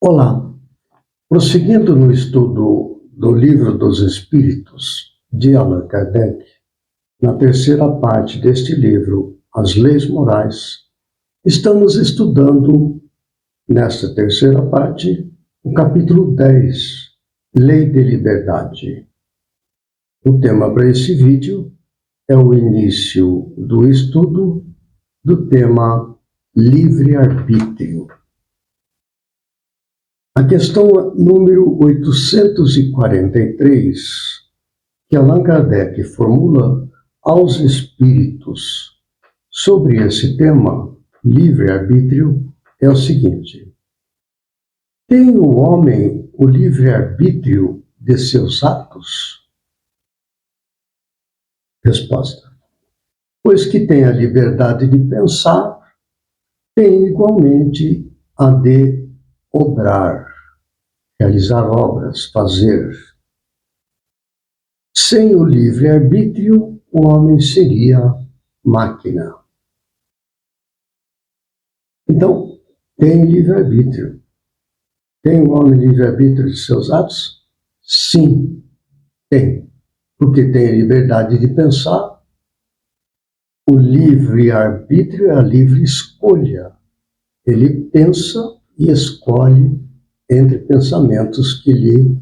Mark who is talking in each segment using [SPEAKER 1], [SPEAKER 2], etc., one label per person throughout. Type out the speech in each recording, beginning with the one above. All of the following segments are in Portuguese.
[SPEAKER 1] Olá, prosseguindo no estudo do Livro dos Espíritos, de Allan Kardec, na terceira parte deste livro, As Leis Morais, estamos estudando, nesta terceira parte, o capítulo 10, Lei de Liberdade. O tema para esse vídeo é o início do estudo do tema livre-arbítrio. A questão número 843, que Allan Kardec formula aos espíritos sobre esse tema, livre-arbítrio, é o seguinte: tem o homem o livre-arbítrio de seus atos? Resposta: pois que tem a liberdade de pensar, tem igualmente a de obrar, realizar obras, fazer. Sem o livre-arbítrio, o homem seria máquina. Então, tem livre-arbítrio. Tem o homem livre-arbítrio de seus atos? Sim, tem. Porque tem a liberdade de pensar. O livre-arbítrio é a livre escolha. Ele pensa e escolhe entre pensamentos que lhe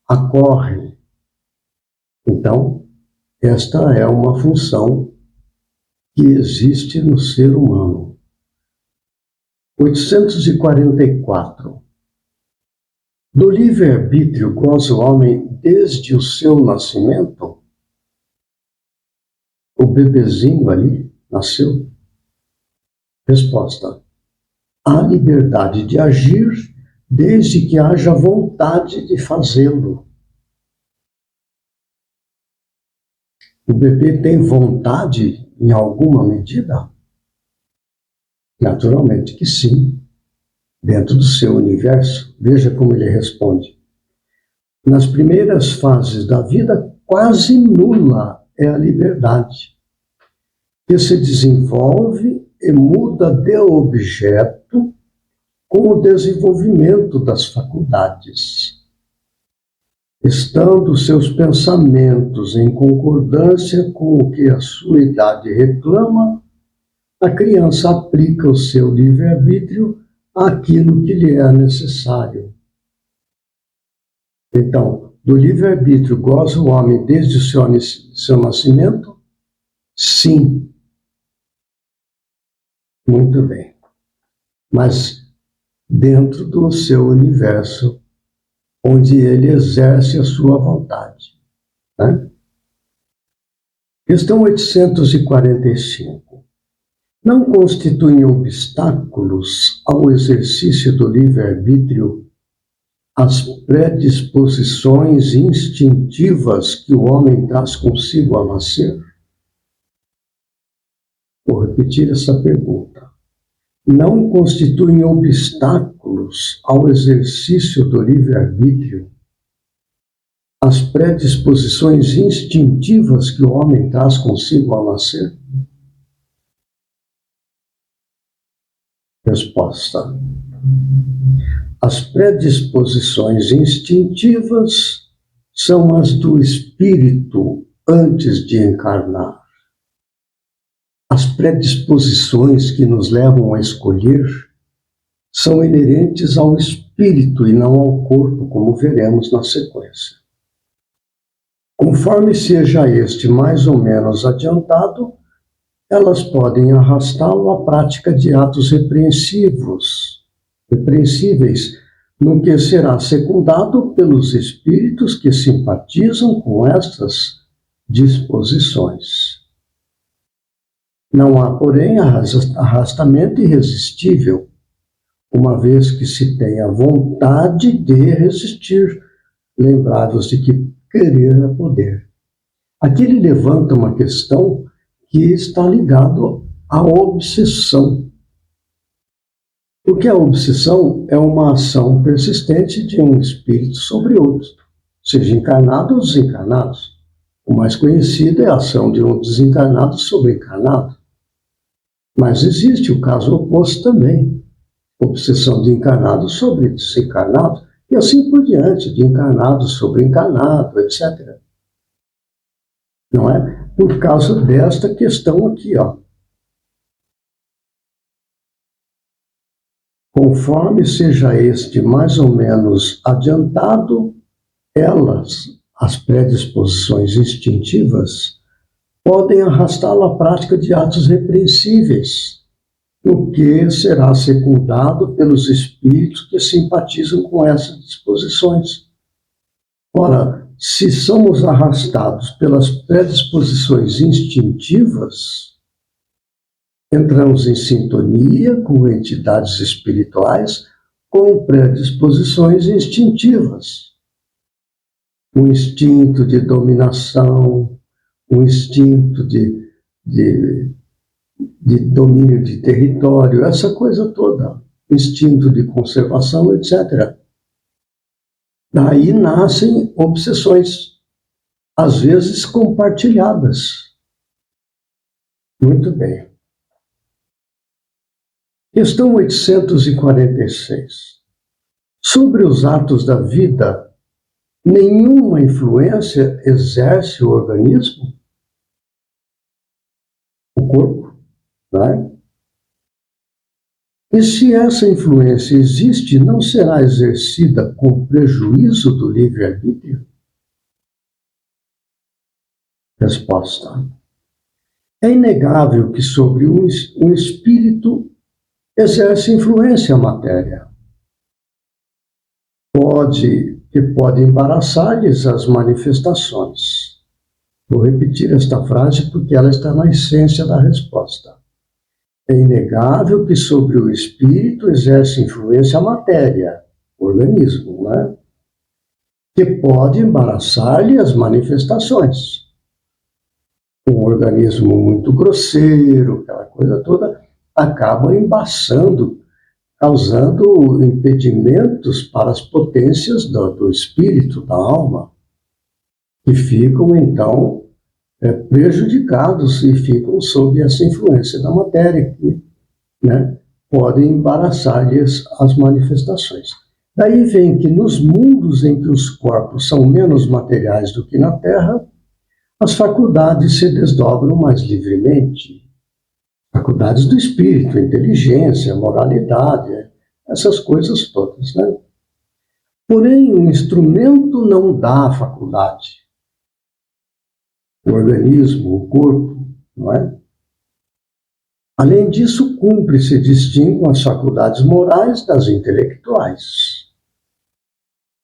[SPEAKER 1] ocorrem. Então, esta é uma função que existe no ser humano. 844. Do livre-arbítrio goza o homem desde o seu nascimento? O bebezinho ali nasceu? Resposta: há liberdade de agir desde que haja vontade de fazê-lo. O bebê tem vontade em alguma medida? Naturalmente que sim, dentro do seu universo. Veja como ele responde. Nas primeiras fases da vida, quase nula é a liberdade, que se desenvolve e muda de objeto com o desenvolvimento das faculdades. Estando seus pensamentos em concordância com o que a sua idade reclama, a criança aplica o seu livre-arbítrio àquilo que lhe é necessário. Então, do livre-arbítrio goza o homem desde o seu nascimento? Sim. Muito bem. Mas dentro do seu universo, onde ele exerce a sua vontade. Né? Questão 845. Não constituem obstáculos ao exercício do livre-arbítrio as predisposições instintivas que o homem traz consigo ao nascer? Vou repetir essa pergunta. Não constituem obstáculos ao exercício do livre-arbítrio as predisposições instintivas que o homem traz consigo ao nascer? Resposta: as predisposições instintivas são as do espírito antes de encarnar. As predisposições que nos levam a escolher são inerentes ao espírito e não ao corpo, como veremos na sequência. Conforme seja este mais ou menos adiantado, elas podem arrastá-lo à prática de atos repreensíveis, no que será secundado pelos espíritos que simpatizam com estas disposições. Não há, porém, arrastamento irresistível, uma vez que se tem a vontade de resistir. Lembrados de que querer é poder. Aqui ele levanta uma questão que está ligado à obsessão. Porque a obsessão é uma ação persistente de um espírito sobre outro, seja encarnado ou desencarnado. O mais conhecido é a ação de um desencarnado sobre encarnado. Mas existe o caso oposto também. obsessão de encarnado sobre desencarnado, e assim por diante, de encarnado sobre encarnado, etc. Não é? Por causa desta questão aqui, ó. Conforme seja este mais ou menos adiantado, elas, as predisposições instintivas, podem arrastá-lo à prática de atos repreensíveis, o que será secundado pelos espíritos que simpatizam com essas disposições. Ora, se somos arrastados pelas predisposições instintivas, entramos em sintonia com entidades espirituais com predisposições instintivas. O instinto de dominação, o instinto de domínio de território, essa coisa toda, instinto de conservação, etc. Daí nascem obsessões, às vezes compartilhadas. Muito bem. Questão 846. Sobre os atos da vida, nenhuma influência exerce o organismo? O corpo, né? E se essa influência existe, não será exercida com prejuízo do livre-arbítrio? Resposta. É inegável que sobre um espírito exerce influência a matéria. Pode embaraçar-lhes as manifestações. Vou repetir esta frase porque ela está na essência da resposta. É inegável que sobre o espírito exerce influência a matéria, o organismo, né? Que pode embaraçar-lhe as manifestações. Um organismo muito grosseiro, aquela coisa toda, acaba embaçando, causando impedimentos para as potências do espírito, da alma, que ficam, então, prejudicados e ficam sob essa influência da matéria, que, né, podem embaraçar-lhes as manifestações. Daí vem que nos mundos em que os corpos são menos materiais do que na Terra, as faculdades se desdobram mais livremente. Faculdades do espírito, inteligência, moralidade, essas coisas todas, né? Porém, o instrumento não dá a faculdade. O organismo, o corpo, não é? Além disso, cumpre-se distinguir as faculdades morais das intelectuais.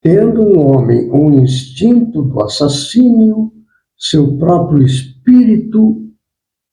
[SPEAKER 1] Tendo um homem um instinto do assassínio, seu próprio espírito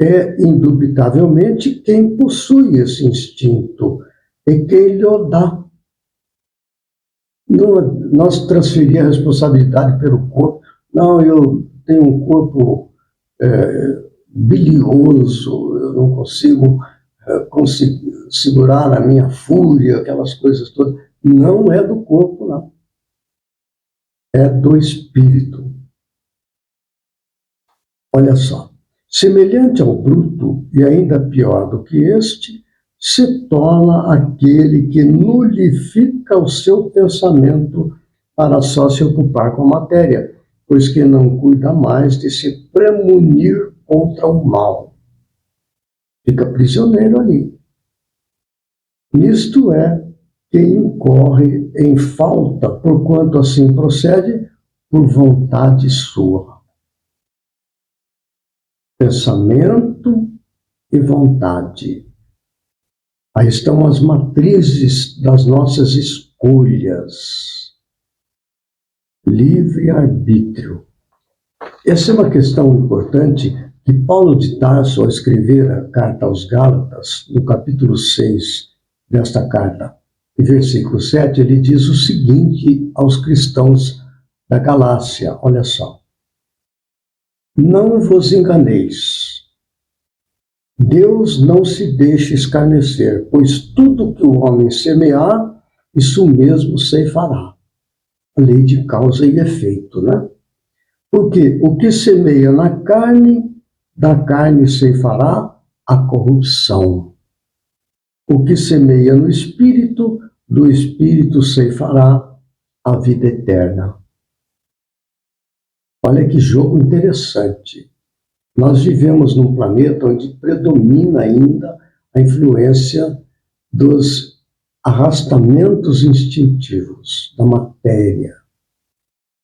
[SPEAKER 1] é indubitavelmente quem possui esse instinto e quem lhe o dá. Nós transferir a responsabilidade pelo corpo. Não, eu tenho um corpo bilioso, eu não consigo segurar a minha fúria, aquelas coisas todas. Não é do corpo, não. É do espírito. Olha só. Semelhante ao bruto, e ainda pior do que este, se torna aquele que nulifica o seu pensamento para só se ocupar com a matéria, pois que não cuida mais de se premunir contra o mal. Fica prisioneiro ali. Isto é, quem incorre em falta, porquanto assim procede, por vontade sua. Pensamento e vontade. Aí estão as matrizes das nossas escolhas. Livre-arbítrio. Essa é uma questão importante que Paulo de Tarso, ao escrever a carta aos Gálatas, no capítulo 6 desta carta, em versículo 7, ele diz o seguinte aos cristãos da Galácia, olha só. Não vos enganeis. Deus não se deixa escarnecer, pois tudo que o homem semear, isso mesmo ceifará. A lei de causa e efeito, né? Porque o que semeia na carne, da carne ceifará a corrupção. O que semeia no espírito, do Espírito ceifará a vida eterna. Olha que jogo interessante. Nós vivemos num planeta onde predomina ainda a influência dos arrastamentos instintivos da matéria,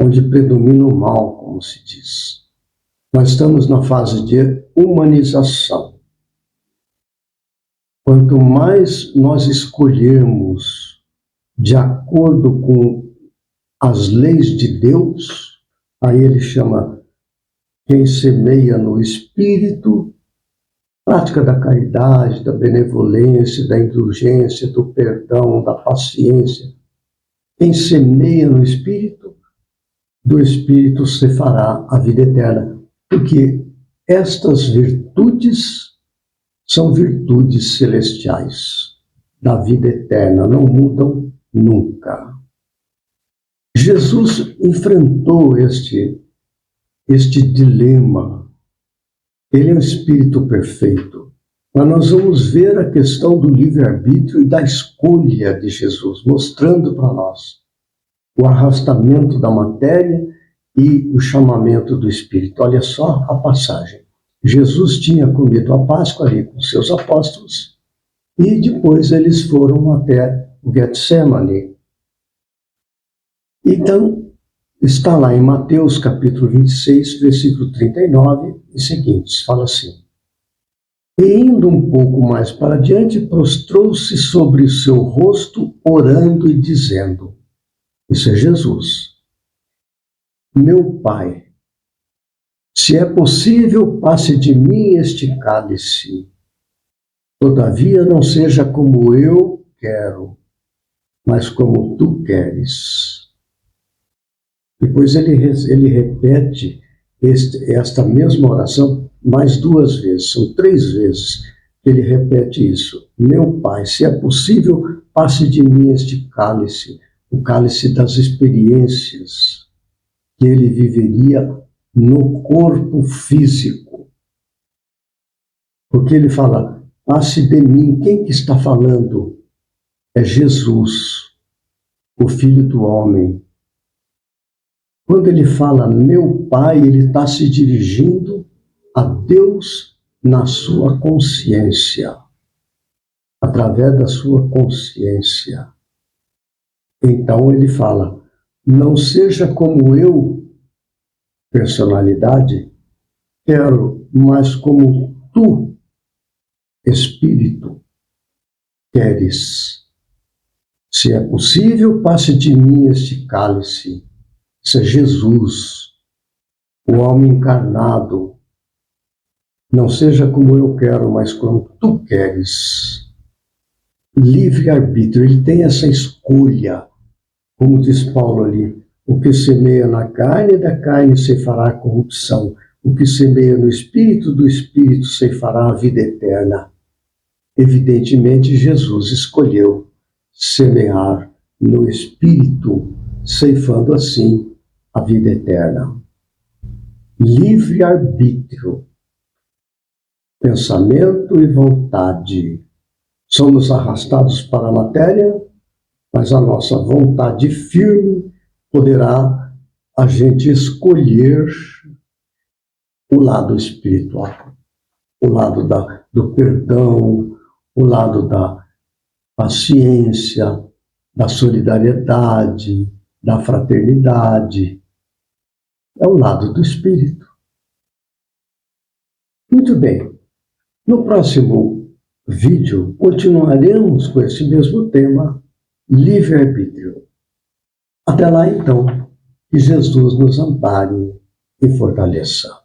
[SPEAKER 1] onde predomina o mal, como se diz. Nós estamos na fase de humanização. Quanto mais nós escolhermos de acordo com as leis de Deus, aí ele chama quem semeia no espírito, prática da caridade, da benevolência, da indulgência, do perdão, da paciência. Quem semeia no espírito, do espírito se fará a vida eterna. Porque estas virtudes são virtudes celestiais, da vida eterna, não mudam nunca. Jesus enfrentou este dilema. Ele é um espírito perfeito. Mas nós vamos ver a questão do livre-arbítrio e da escolha de Jesus, mostrando para nós o arrastamento da matéria e o chamamento do Espírito. Olha só a passagem. Jesus tinha comido a Páscoa ali com seus apóstolos e depois eles foram até o Getsemane. Então, está lá em Mateus capítulo 26, versículo 39 e seguintes, fala assim: E indo um pouco mais para diante, prostrou-se sobre o seu rosto, orando e dizendo, isso é Jesus, meu Pai, se é possível, passe de mim este cálice. Todavia não seja como eu quero, mas como tu queres. Depois ele repete esta mesma oração mais 2 vezes, são 3 vezes que ele repete isso. Meu Pai, se é possível, passe de mim este cálice, o cálice das experiências que ele viveria no corpo físico. Porque ele fala, passe de mim. Quem que está falando? É Jesus, o Filho do Homem. Quando ele fala meu Pai, ele está se dirigindo a Deus na sua consciência, através da sua consciência. Então ele fala, não seja como eu, personalidade, quero, mas como tu, Espírito, queres. Se é possível, passe de mim este cálice. Isso é Jesus, o homem encarnado. Não seja como eu quero, mas como tu queres. Livre-arbítrio, ele tem essa escolha, como diz Paulo ali, o que semeia na carne, da carne ceifará a corrupção. O que semeia no espírito, do espírito ceifará a vida eterna. Evidentemente, Jesus escolheu semear no espírito, ceifando assim a vida eterna. Livre-arbítrio, pensamento e vontade. Somos arrastados para a matéria, mas a nossa vontade firme poderá a gente escolher o lado espiritual, o lado do perdão, o lado da paciência, da solidariedade, da fraternidade. É o lado do espírito. Muito bem. No próximo vídeo, continuaremos com esse mesmo tema, livre-arbítrio. Até lá, então, que Jesus nos ampare e fortaleça.